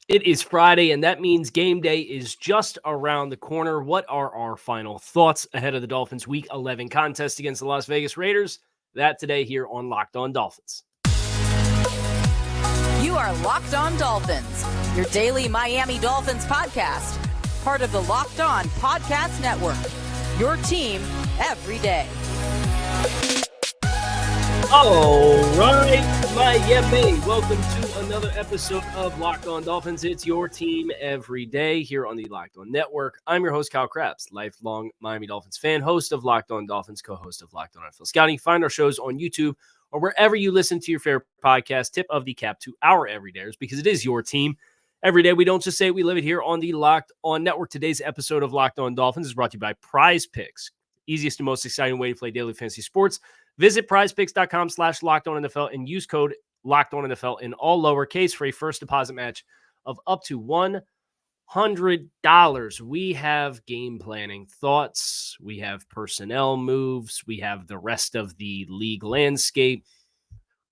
It is Friday, and that means game day is just around the corner. What are our final thoughts ahead of the Dolphins' Week 11 contest against the Las Vegas Raiders? That today here on Locked On Dolphins. You are Locked On Dolphins, your daily Miami Dolphins podcast, part of the Locked On Podcast Network, your team every day. All right, Miami. Welcome to another episode of Locked On Dolphins. It's your team every day here on the Locked On Network. I'm your host, Kyle Krabs, lifelong Miami Dolphins fan, host of Locked On Dolphins, co-host of Locked On NFL Scouting. Find our shows on YouTube or wherever you listen to your favorite podcast. Tip of the cap to our everydayers because it is your team every day. We don't just say it, we live it here on the Locked On Network. Today's episode of Locked On Dolphins is brought to you by PrizePicks. Easiest and most exciting way to play daily fantasy sports. Visit prizepicks.com/LockedOnNFL and use code LockedOnNFL in all lowercase for a first deposit match of up to $100. We have game planning thoughts. We have personnel moves. We have the rest of the league landscape.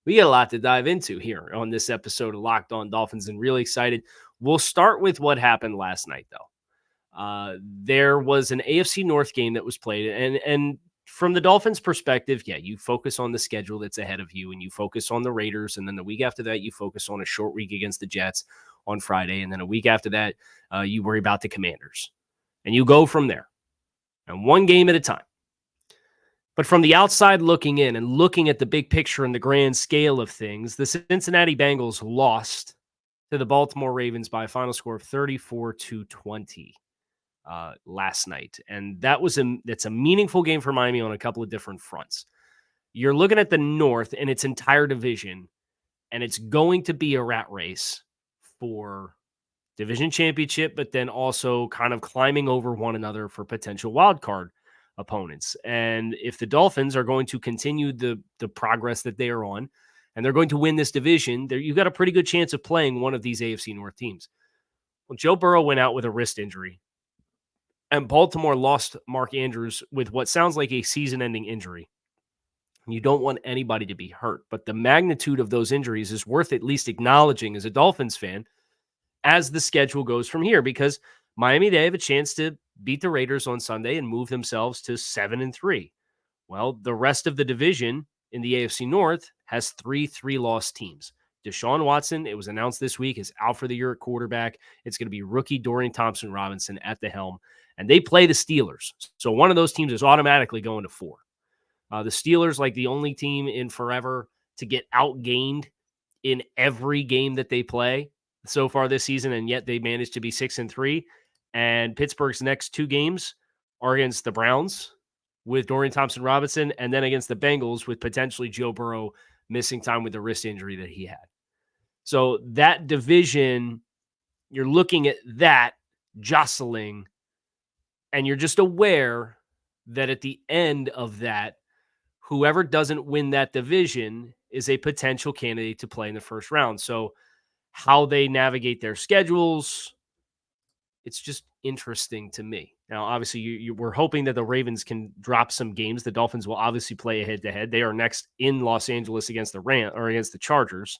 We got a lot to dive into here on this episode of Locked On Dolphins and really excited. We'll start with what happened last night, though. There was an AFC North game that was played, and from the Dolphins' perspective, yeah, you focus on the schedule that's ahead of you, and you focus on the Raiders, and then the week after that, you focus on a short week against the Jets on Friday, and then a week after that, you worry about the Commanders, and you go from there, and one game at a time. But from the outside looking in and looking at the big picture and the grand scale of things, the Cincinnati Bengals lost to the Baltimore Ravens by a final score of 34-20. Last night. And that's a meaningful game for Miami on a couple of different fronts. You're looking at the North and its entire division, and it's going to be a rat race for division championship, but then also kind of climbing over one another for potential wild card opponents. And if the Dolphins are going to continue the progress that they are on, and they're going to win this division, you've got a pretty good chance of playing one of these AFC North teams. Well, Joe Burrow went out with a wrist injury. And Baltimore lost Mark Andrews with what sounds like a season-ending injury. You don't want anybody to be hurt, but the magnitude of those injuries is worth at least acknowledging as a Dolphins fan as the schedule goes from here, because Miami, they have a chance to beat the Raiders on Sunday and move themselves to 7-3. Well, the rest of the division in the AFC North has three loss teams. Deshaun Watson, it was announced this week, is out for the year at quarterback. It's going to be rookie Dorian Thompson-Robinson at the helm. And they play the Steelers. So one of those teams is automatically going to 4. The Steelers, like the only team in forever to get outgained in every game that they play so far this season, and yet they managed to be 6-3. And Pittsburgh's next 2 games are against the Browns with Dorian Thompson-Robinson, and then against the Bengals with potentially Joe Burrow missing time with the wrist injury that he had. So that division, you're looking at that jostling, and you're just aware that at the end of that, whoever doesn't win that division is a potential candidate to play in the first round. So how they navigate their schedules, it's just interesting to me. Now, obviously, we're hoping that the Ravens can drop some games. The Dolphins will obviously play a head-to-head. They are next in Los Angeles against against the Chargers.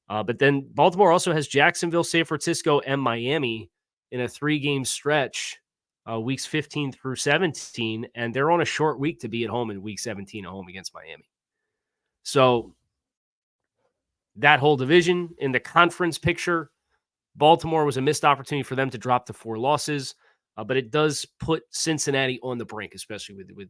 But then Baltimore also has Jacksonville, San Francisco, and Miami in a 3-game stretch. Weeks 15 through 17, and they're on a short week to be at home in week 17 at home against Miami. So that whole division in the conference picture, Baltimore was a missed opportunity for them to drop to 4 losses, but it does put Cincinnati on the brink, especially with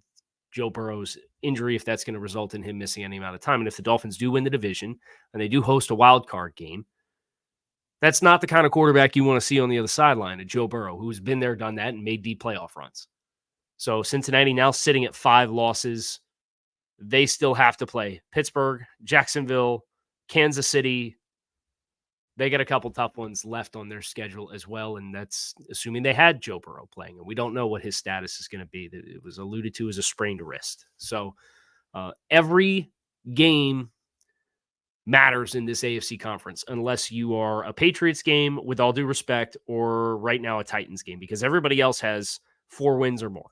Joe Burrow's injury, if that's going to result in him missing any amount of time. And if the Dolphins do win the division, and they do host a wild card game, that's not the kind of quarterback you want to see on the other sideline, a Joe Burrow, who's been there, done that, and made deep playoff runs. So Cincinnati now sitting at 5 losses. They still have to play Pittsburgh, Jacksonville, Kansas City. They got a couple tough ones left on their schedule as well, and that's assuming they had Joe Burrow playing. And we don't know what his status is going to be. It was alluded to as a sprained wrist. So every game matters in this AFC conference, unless you are a Patriots game, with all due respect, or right now a Titans game, because everybody else has 4 wins or more.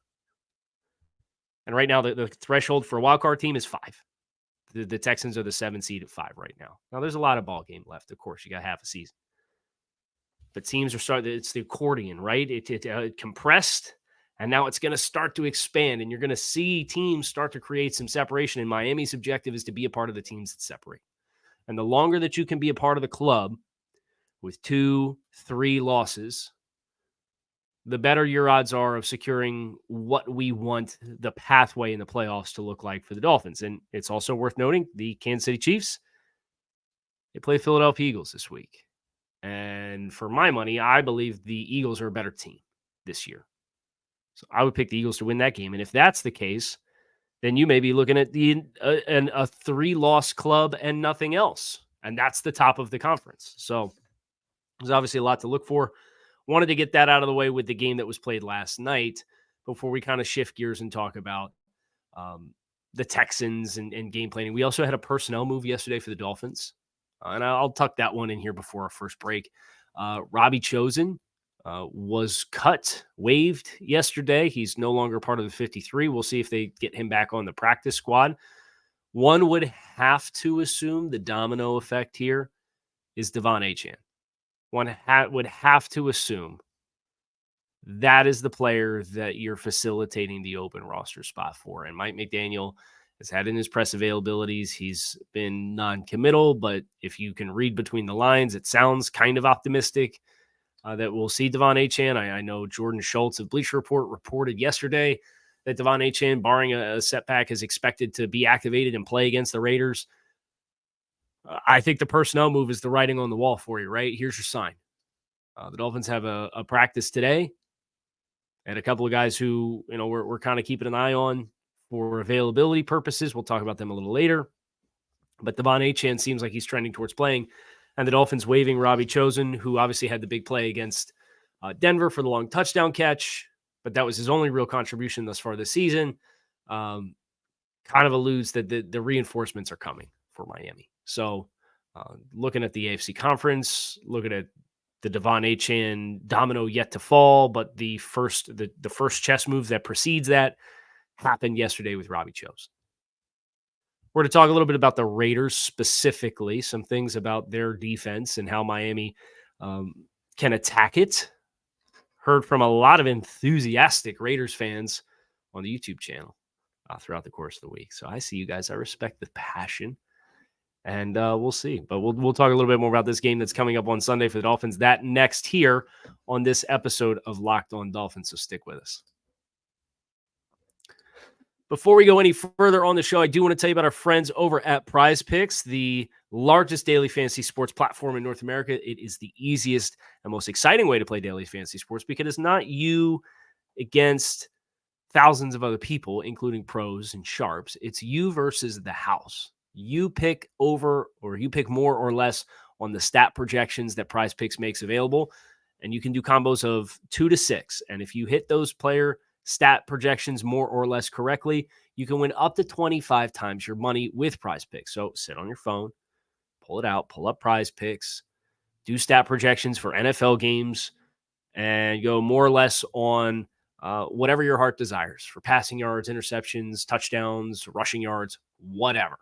And right now, the threshold for a wildcard team is 5. The Texans are the 7 seed at 5 right now. Now, there's a lot of ball game left. Of course, you got half a season. but teams are starting. It's the accordion, right? It compressed, and now it's going to start to expand, and you're going to see teams start to create some separation. And Miami's objective is to be a part of the teams that separate. And the longer that you can be a part of the club with 2-3 losses, the better your odds are of securing what we want the pathway in the playoffs to look like for the Dolphins. And it's also worth noting the Kansas City Chiefs, they play Philadelphia Eagles this week. And for my money, I believe the Eagles are a better team this year. So I would pick the Eagles to win that game. And if that's the case, then you may be looking at a 3-loss club and nothing else. And that's the top of the conference. So there's obviously a lot to look for. Wanted to get that out of the way with the game that was played last night before we kind of shift gears and talk about the Texans and game planning. We also had a personnel move yesterday for the Dolphins. And I'll tuck that one in here before our first break. Robbie Chosen was waived yesterday. He's no longer part of the 53. We'll see if they get him back on the practice squad. One would have to assume the domino effect here is Devon Achane. One would have to assume that is the player that you're facilitating the open roster spot for. And Mike McDaniel has had in his press availabilities, he's been non-committal, but if you can read between the lines, it sounds kind of optimistic that we'll see Devon Achane. I know Jordan Schultz of Bleacher Report reported yesterday that Devon Achane, barring a setback, is expected to be activated and play against the Raiders. I think the personnel move is the writing on the wall for you, right? Here's your sign. The Dolphins have a practice today and a couple of guys who, we're kind of keeping an eye on for availability purposes. We'll talk about them a little later. But Devon Achane seems like he's trending towards playing. And the Dolphins waiving Robbie Chosen, who obviously had the big play against Denver for the long touchdown catch, but that was his only real contribution thus far this season. Kind of alludes that the reinforcements are coming for Miami. So looking at the AFC Conference, looking at the Devon Achane domino yet to fall, but the first chess move that precedes that happened yesterday with Robbie Chosen. We're going to talk a little bit about the Raiders specifically, some things about their defense and how Miami can attack it. Heard from a lot of enthusiastic Raiders fans on the YouTube channel throughout the course of the week. So I see you guys. I respect the passion. And we'll see. But we'll talk a little bit more about this game that's coming up on Sunday for the Dolphins. That next here on this episode of Locked On Dolphins. So stick with us. Before we go any further on the show, I do want to tell you about our friends over at PrizePicks, the largest daily fantasy sports platform in North America. It is the easiest and most exciting way to play daily fantasy sports because it's not you against thousands of other people, including pros and sharps. It's you versus the house. You pick over or you pick more or less on the stat projections that PrizePicks makes available, and you can do combos of 2 to 6. And if you hit those player stat projections more or less correctly, you can win up to 25 times your money with PrizePicks. So sit on your phone, pull it out, pull up PrizePicks, do stat projections for NFL games, and go more or less on whatever your heart desires for passing yards, interceptions, touchdowns, rushing yards, whatever.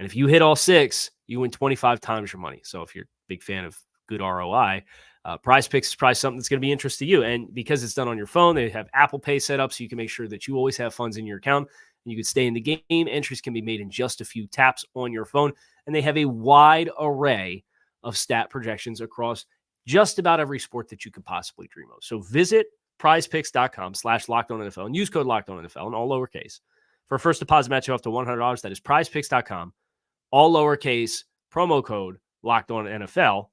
And if you hit all 6, you win 25 times your money. So if you're a big fan of good ROI, PrizePicks is probably something that's going to be interesting to you. And because it's done on your phone, they have Apple Pay set up so you can make sure that you always have funds in your account and you can stay in the game. Entries can be made in just a few taps on your phone. And they have a wide array of stat projections across just about every sport that you could possibly dream of. So visit prizepicks.com/LockedOnNFL and use code LockedOnNFL in all lowercase for a first deposit match of up to $100. That is prizepicks.com, all lowercase, promo code LockedOnNFL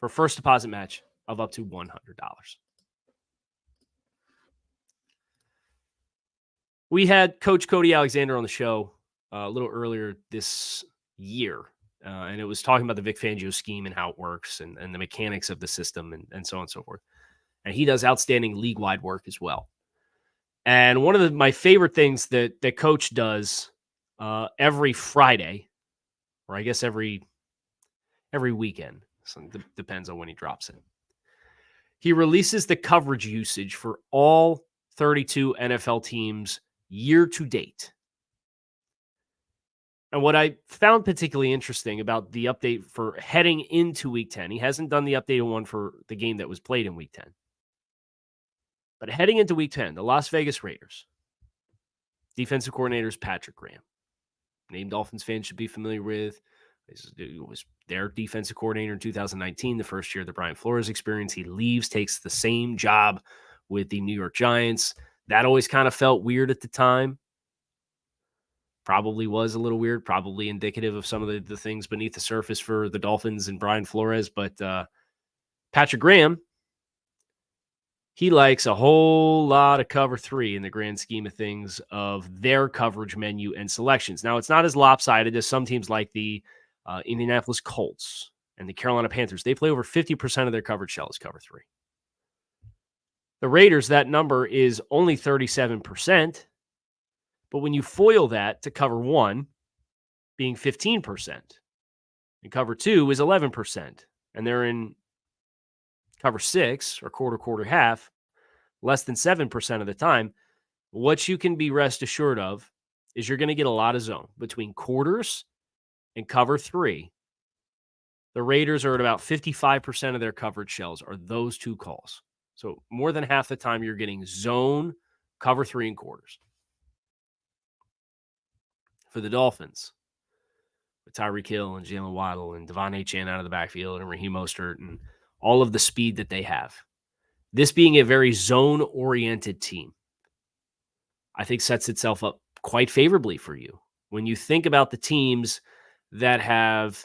for first deposit match of up to $100. We had Coach Cody Alexander on the show a little earlier this year, and it was talking about the Vic Fangio scheme and how it works and the mechanics of the system and so on and so forth. And he does outstanding league-wide work as well. And one of my favorite things that Coach does every Friday, or I guess every weekend, so it depends on when he drops it, he releases the coverage usage for all 32 NFL teams year to date. And what I found particularly interesting about the update for heading into Week 10, he hasn't done the updated one for the game that was played in Week 10. But heading into Week 10, the Las Vegas Raiders, defensive coordinator is Patrick Graham. Name Dolphins fans should be familiar with. It was their defensive coordinator in 2019, the first year of the Brian Flores experience. He leaves, takes the same job with the New York Giants. That always kind of felt weird at the time. Probably was a little weird, probably indicative of some of the things beneath the surface for the Dolphins and Brian Flores. But Patrick Graham, he likes a whole lot of cover 3 in the grand scheme of things of their coverage menu and selections. Now, it's not as lopsided as some teams like the Indianapolis Colts and the Carolina Panthers. They play over 50% of their coverage shell as cover 3. The Raiders, that number is only 37%. But when you foil that to cover 1 being 15%, and cover 2 is 11%, and they're in cover 6 or quarter, half, less than 7% of the time, what you can be rest assured of is you're going to get a lot of zone between quarters and cover 3. The Raiders are at about 55% of their coverage shells are those two calls. So more than half the time you're getting zone, cover 3, and quarters. For the Dolphins, with Tyreek Hill and Jalen Waddle and Devon Achane out of the backfield and Raheem Mostert and all of the speed that they have, this being a very zone-oriented team, I think sets itself up quite favorably for you. When you think about the teams that have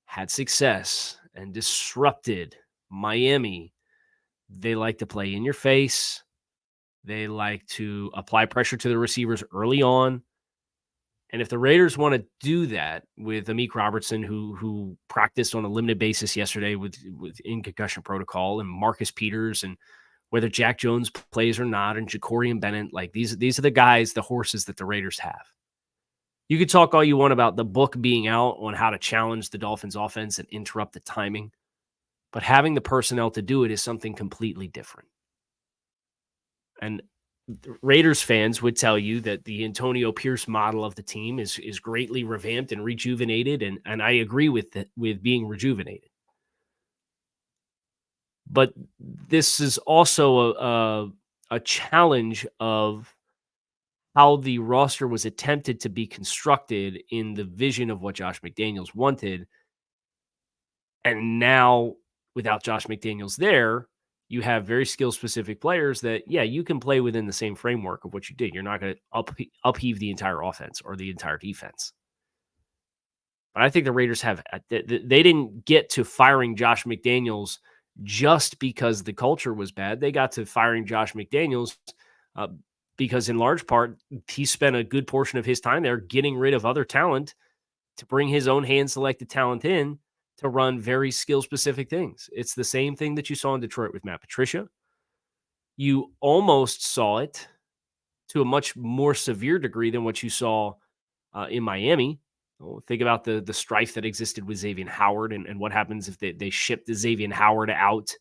had success and disrupted Miami, they like to play in your face. They like to apply pressure to the receivers early on. And if the Raiders want to do that with Amik Robertson, who practiced on a limited basis yesterday with in concussion protocol, and Marcus Peters, and whether Jack Jones plays or not, and Ja'Cory and Bennett, like these are the guys, the horses that the Raiders have. You could talk all you want about the book being out on how to challenge the Dolphins offense and interrupt the timing, but having the personnel to do it is something completely different. And Raiders fans would tell you that the Antonio Pierce model of the team is greatly revamped and rejuvenated, and I agree with being rejuvenated. But this is also a challenge of how the roster was attempted to be constructed in the vision of what Josh McDaniels wanted. And now, without Josh McDaniels there, you have very skill-specific players that, yeah, you can play within the same framework of what you did. You're not going to upheave the entire offense or the entire defense. But I think the Raiders they didn't get to firing Josh McDaniels just because the culture was bad. They got to firing Josh McDaniels because, in large part, he spent a good portion of his time there getting rid of other talent to bring his own hand-selected talent in to run very skill-specific things. It's the same thing that you saw in Detroit with Matt Patricia. You almost saw it to a much more severe degree than what you saw in Miami. Think about the strife that existed with Xavier Howard and what happens if they shipped Xavier Howard out.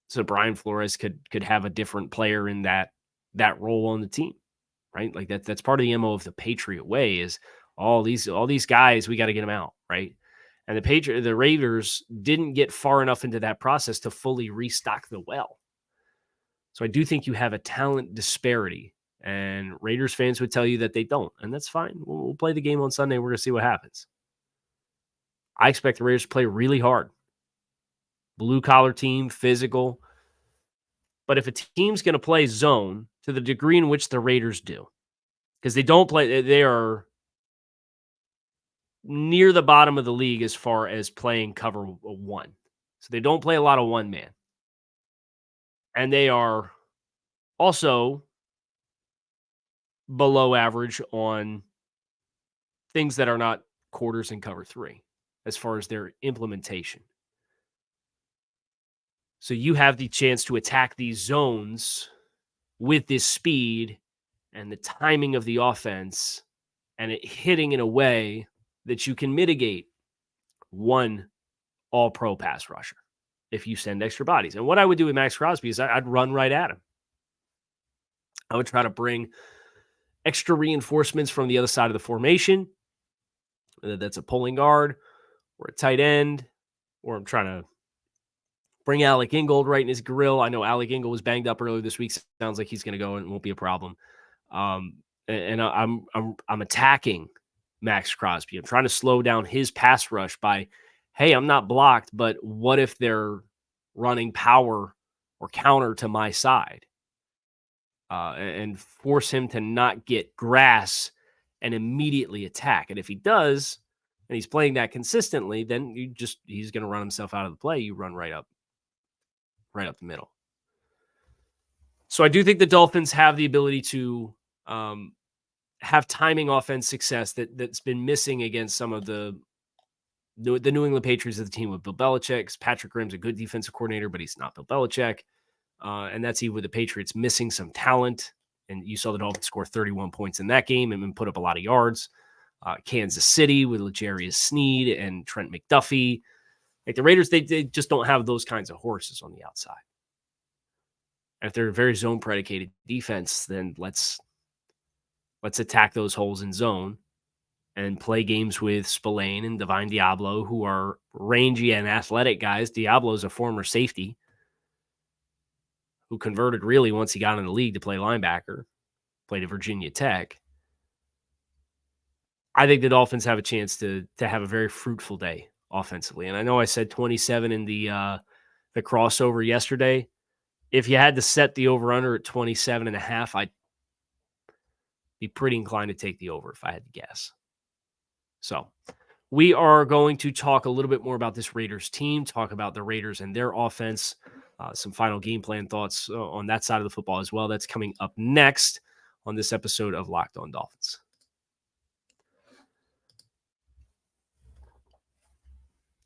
So Brian Flores could have a different player in that role on the team, right? Like that's part of the MO of the Patriot way is all these guys, we got to get them out, right? And the Raiders didn't get far enough into that process to fully restock the well. So I do think you have a talent disparity, and Raiders fans would tell you that they don't, and that's fine. We'll play the game on Sunday. We're going to see what happens. I expect the Raiders to play really hard. Blue-collar team, physical. But if a team's going to play zone to the degree in which the Raiders do, because they are near the bottom of the league as far as playing cover 1. So they don't play a lot of one man. And they are also below average on things that are not quarters and cover 3 as far as their implementation. So you have the chance to attack these zones with this speed and the timing of the offense and it hitting in a way that you can mitigate one all-pro pass rusher if you send extra bodies. And what I would do with Max Crosby is I'd run right at him. I would try to bring extra reinforcements from the other side of the formation, whether that's a pulling guard or a tight end, or I'm trying to bring Alec Ingold right in his grill. I know Alec Ingold was banged up earlier this week. Sounds like he's going to go and it won't be a problem. And I'm attacking Max Crosby. I'm trying to slow down his pass rush by, hey, I'm not blocked, but what if they're running power or counter to my side? And force him to not get grass and immediately attack. And if he does, and he's playing that consistently, then he's going to run himself out of the play. You run right up the middle. So I do think the Dolphins have the ability to have timing offense success that's been missing against some of the New England Patriots of the team with Bill Belichick. Patrick Graham's a good defensive coordinator, but he's not Bill Belichick. And that's even with the Patriots missing some talent. And you saw the Dolphins score 31 points in that game and put up a lot of yards. Kansas City with L'Jarius Sneed and Trent McDuffie. Like the Raiders, they just don't have those kinds of horses on the outside. And if they're a very zone-predicated defense, then let's attack those holes in zone and play games with Spillane and Divine Diablo, who are rangy and athletic guys. Diablo's a former safety who converted really once he got in the league to play linebacker, played at Virginia Tech. I think the Dolphins have a chance to have a very fruitful day offensively. And I know I said 27 in the crossover yesterday. If you had to set the over-under at 27.5, I'd be pretty inclined to take the over if I had to guess. So we are going to talk a little bit more about this Raiders team, talk about the Raiders and their offense, some final game plan thoughts on that side of the football as well. That's coming up next on this episode of Locked On Dolphins.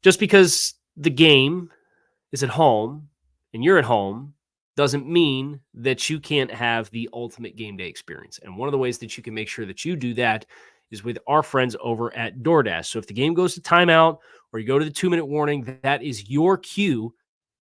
Just because the game is at home and you're at home doesn't mean that you can't have the ultimate game day experience. And one of the ways that you can make sure that you do that is with our friends over at DoorDash. So if the game goes to timeout or you go to the 2-minute warning, that is your cue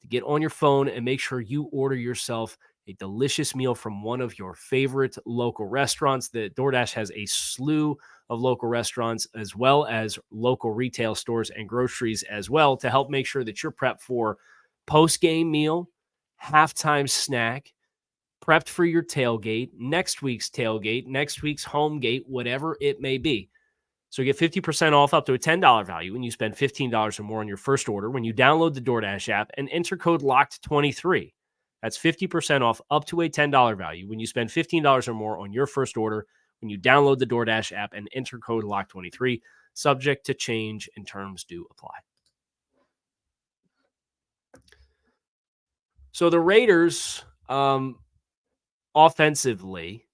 to get on your phone and make sure you order yourself a delicious meal from one of your favorite local restaurants. The DoorDash has a slew of local restaurants as well as local retail stores and groceries as well to help make sure that you're prepped for post-game meal, halftime snack, prepped for your tailgate, next week's home gate, whatever it may be. So get 50% off up to a $10 value when you spend $15 or more on your first order when you download the DoorDash app and enter code LOCKED23. That's 50% off up to a $10 value when you spend $15 or more on your first order when you download the DoorDash app and enter code LOCKED23. Subject to change and terms do apply. So the Raiders, offensively,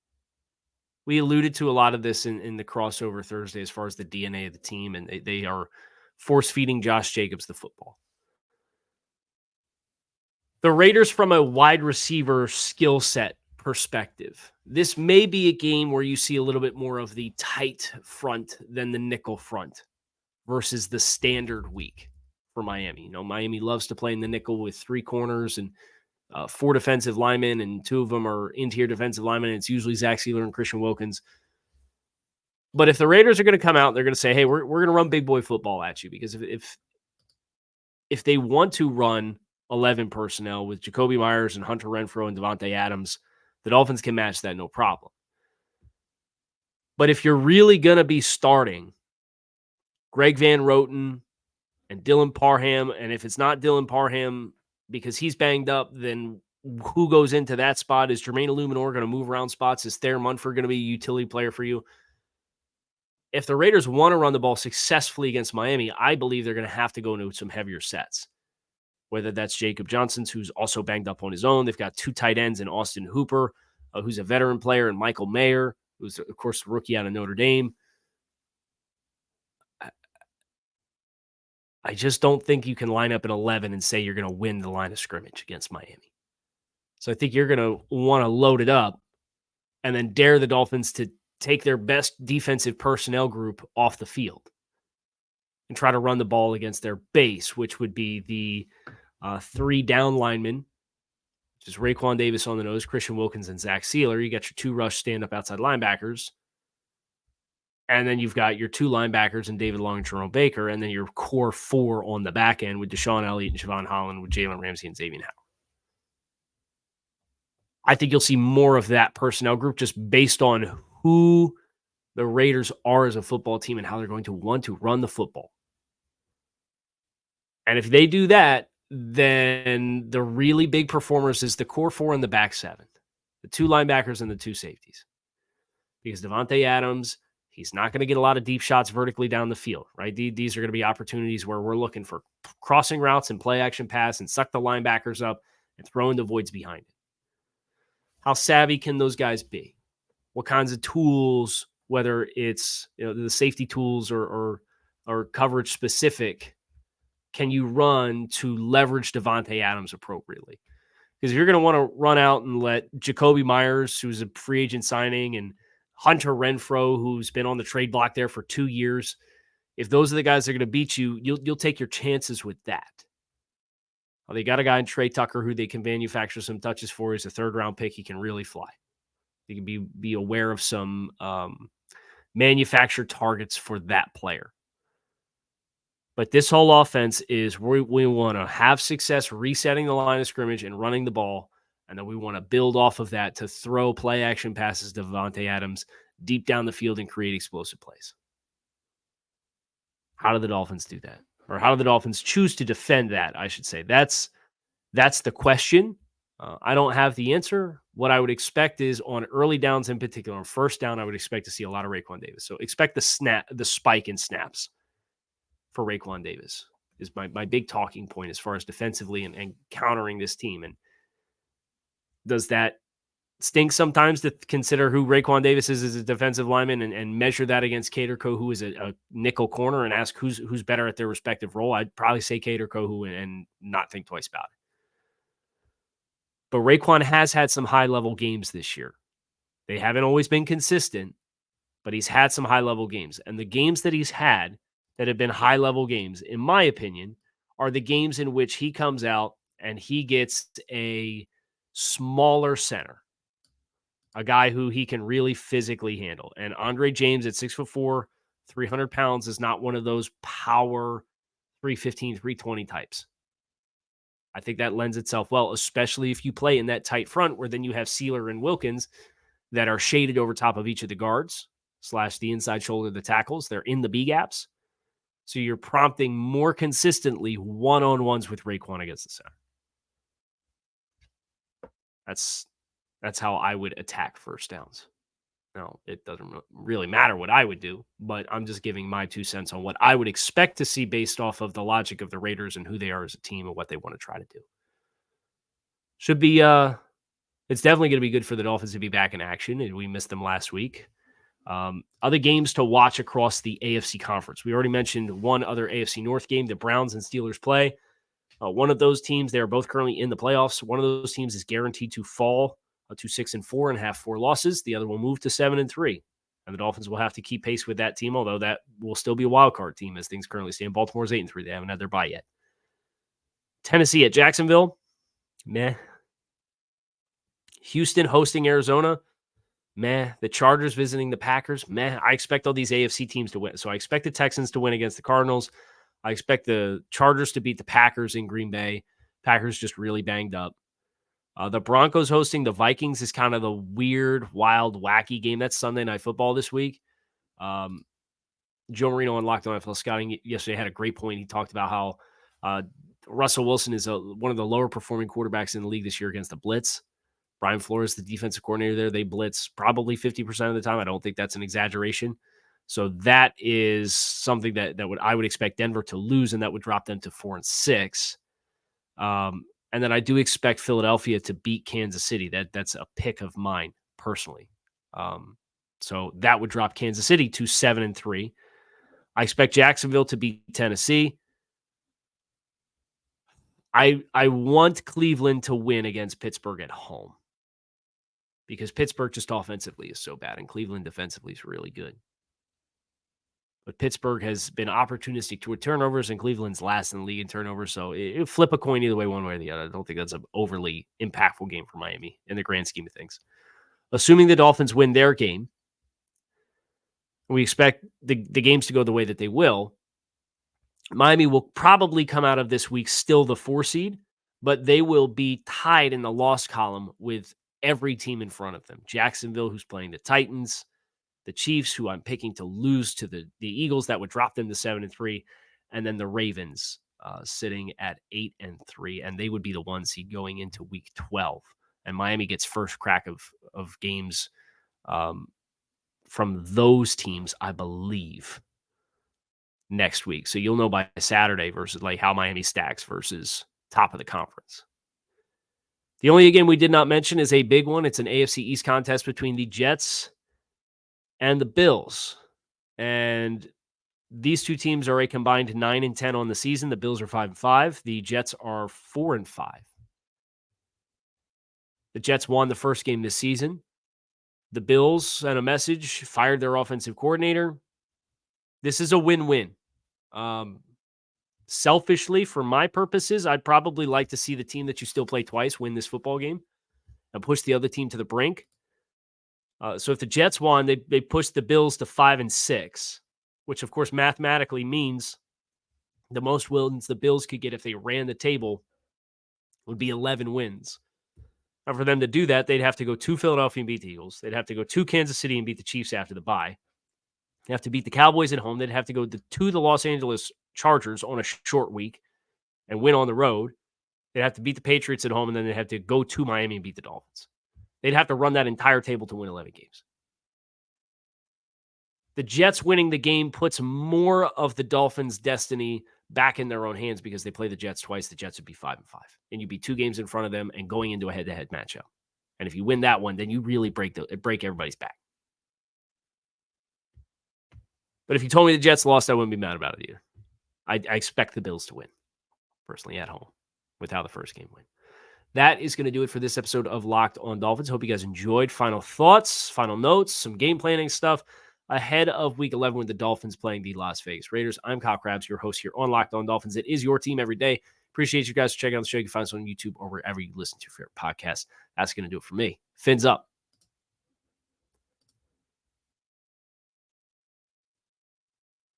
we alluded to a lot of this in the crossover Thursday as far as the DNA of the team, and they are force-feeding Josh Jacobs the football. The Raiders, from a wide receiver skill set perspective, this may be a game where you see a little bit more of the tight front than the nickel front versus the standard week for Miami. You know, Miami loves to play in the nickel with 3 corners and 4 defensive linemen, and 2 of them are interior defensive linemen. And it's usually Zach Sealer and Christian Wilkins. But if the Raiders are going to come out, they're going to say, hey, we're going to run big boy football at you. Because if they want to run 11 personnel with Jacoby Myers and Hunter Renfrow and Devontae Adams, the Dolphins can match that no problem. But if you're really going to be starting Greg Van Roten and Dylan Parham, and if it's not Dylan Parham because he's banged up, then who goes into that spot? Is Jermaine Illuminor going to move around spots? Is Thayer Munford going to be a utility player for you? If the Raiders want to run the ball successfully against Miami, I believe they're going to have to go into some heavier sets. Whether that's Jacob Johnson's, who's also banged up on his own. They've got 2 tight ends in Austin Hooper, who's a veteran player, and Michael Mayer, who's, of course, the rookie out of Notre Dame. I just don't think you can line up an 11 and say you're going to win the line of scrimmage against Miami. So I think you're going to want to load it up and then dare the Dolphins to take their best defensive personnel group off the field and try to run the ball against their base, which would be the 3 down linemen, which is Raekwon Davis on the nose, Christian Wilkins, and Zach Sealer. You got your 2 rush stand-up outside linebackers. And then you've got your 2 linebackers and David Long and Jerome Baker, and then your core 4 on the back end with Deshaun Elliott and Javon Holland with Jalen Ramsey and Xavier Howard. I think you'll see more of that personnel group just based on who the Raiders are as a football team and how they're going to want to run the football. And if they do that, then the really big performers is the core 4 and the back 7, the 2 linebackers and the 2 safeties. Because Devontae Adams, he's not going to get a lot of deep shots vertically down the field, right? These are going to be opportunities where we're looking for crossing routes and play action pass and suck the linebackers up and throw in the voids behind it. How savvy can those guys be? What kinds of tools, whether it's the safety tools or coverage specific, can you run to leverage Devontae Adams appropriately? Because if you're going to want to run out and let Jacoby Myers, who's a free agent signing, and Hunter Renfrow, who's been on the trade block there for 2 years, if those are the guys that are going to beat you, you'll take your chances with that. Well, they got a guy in Trey Tucker who they can manufacture some touches for. He's a 3rd-round pick. He can really fly. You can be aware of some manufactured targets for that player. But this whole offense is we want to have success resetting the line of scrimmage and running the ball, and then we want to build off of that to throw play action passes to Devontae Adams deep down the field and create explosive plays. How do the Dolphins do that? Or how do the Dolphins choose to defend that, I should say? That's the question. I don't have the answer. What I would expect is on early downs in particular, on 1st down, I would expect to see a lot of Raekwon Davis. So expect the spike in snaps for Raekwon Davis is my big talking point as far as defensively and countering this team. And does that stink sometimes to consider who Raekwon Davis is as a defensive lineman and measure that against Kader Kohou as a nickel corner and ask who's better at their respective role? I'd probably say Kader Kohou and not think twice about it. But Raekwon has had some high-level games this year. They haven't always been consistent, but he's had some high-level games. And the games that he's had that have been high-level games, in my opinion, are the games in which he comes out and he gets a smaller center, a guy who he can really physically handle. And Andre James at 6'4", 300 pounds is not one of those power 315, 320 types. I think that lends itself well, especially if you play in that tight front where then you have Sealer and Wilkins that are shaded over top of each of the guards / the inside shoulder of the tackles. They're in the B gaps. So you're prompting more consistently one-on-ones with Raekwon against the center. That's how I would attack 1st downs. Now, it doesn't really matter what I would do, but I'm just giving my 2 cents on what I would expect to see based off of the logic of the Raiders and who they are as a team and what they want to try to do. Should be, it's definitely going to be good for the Dolphins to be back in action, and we missed them last week. Other games to watch across the AFC Conference. We already mentioned one other AFC North game, the Browns and Steelers play. One of those teams, they are both currently in the playoffs. One of those teams is guaranteed to fall to 6-4 and have 4 losses. The other will move to 7-3. And the Dolphins will have to keep pace with that team, although that will still be a wild card team as things currently stand. Baltimore's 8-3. They haven't had their bye yet. Tennessee at Jacksonville. Meh. Houston hosting Arizona. Meh. The Chargers visiting the Packers. Meh. I expect all these AFC teams to win. So I expect the Texans to win against the Cardinals. I expect the Chargers to beat the Packers in Green Bay. Packers just really banged up. The Broncos hosting the Vikings is kind of the weird, wild, wacky game. That's Sunday Night Football this week. Joe Marino on Locked On NFL Scouting yesterday had a great point. He talked about how Russell Wilson is one of the lower performing quarterbacks in the league this year against the blitz. Brian Flores, the defensive coordinator there, they blitz probably 50% of the time. I don't think that's an exaggeration. So that is something that I would expect Denver to lose, and that would drop them to 4-6. And then I do expect Philadelphia to beat Kansas City. That's a pick of mine personally. So that would drop Kansas City to 7-3. I expect Jacksonville to beat Tennessee. I want Cleveland to win against Pittsburgh at home because Pittsburgh just offensively is so bad and Cleveland defensively is really good. But Pittsburgh has been opportunistic toward turnovers, and Cleveland's last in the league in turnovers. So it flip a coin either way, one way or the other. I don't think that's an overly impactful game for Miami in the grand scheme of things. Assuming the Dolphins win their game, we expect the games to go the way that they will. Miami will probably come out of this week still the 4 seed, but they will be tied in the loss column with every team in front of them. Jacksonville, who's playing the Titans, the Chiefs, who I'm picking to lose to the Eagles, that would drop them to 7-3, and then the Ravens sitting at 8-3, and they would be the 1 seed going into week 12. And Miami gets first crack of games from those teams, I believe, next week. So you'll know by Saturday versus like how Miami stacks versus top of the conference. The only game we did not mention is a big one. It's an AFC East contest between the Jets and the Bills. And these two teams are a combined 9-10 on the season. The Bills are 5-5. The Jets are 4-5. The Jets won the first game this season. The Bills sent a message, fired their offensive coordinator. This is a win-win. Selfishly, for my purposes, I'd probably like to see the team that you still play twice win this football game and push the other team to the brink. So if the Jets won, they pushed the Bills to 5-6, which of course mathematically means the most wins the Bills could get if they ran the table would be 11 wins. Now, for them to do that, they'd have to go to Philadelphia and beat the Eagles. They'd have to go to Kansas City and beat the Chiefs after the bye. They have to beat the Cowboys at home. They'd have to go to the Los Angeles Chargers on a short week and win on the road. They'd have to beat the Patriots at home, and then they'd have to go to Miami and beat the Dolphins. They'd have to run that entire table to win 11 games. The Jets winning the game puts more of the Dolphins' destiny back in their own hands because they play the Jets twice. The Jets would be 5-5, and you'd be 2 games in front of them and going into a head-to-head matchup. And if you win that one, then you really break everybody's back. But if you told me the Jets lost, I wouldn't be mad about it either. I expect the Bills to win, personally, at home, with how the first game went. That is going to do it for this episode of Locked on Dolphins. Hope you guys enjoyed. Final thoughts, final notes, some game planning stuff ahead of Week 11 with the Dolphins playing the Las Vegas Raiders. I'm Kyle Krabs, your host here on Locked on Dolphins. It is your team every day. Appreciate you guys checking out the show. You can find us on YouTube or wherever you listen to your favorite podcast. That's going to do it for me. Fins up.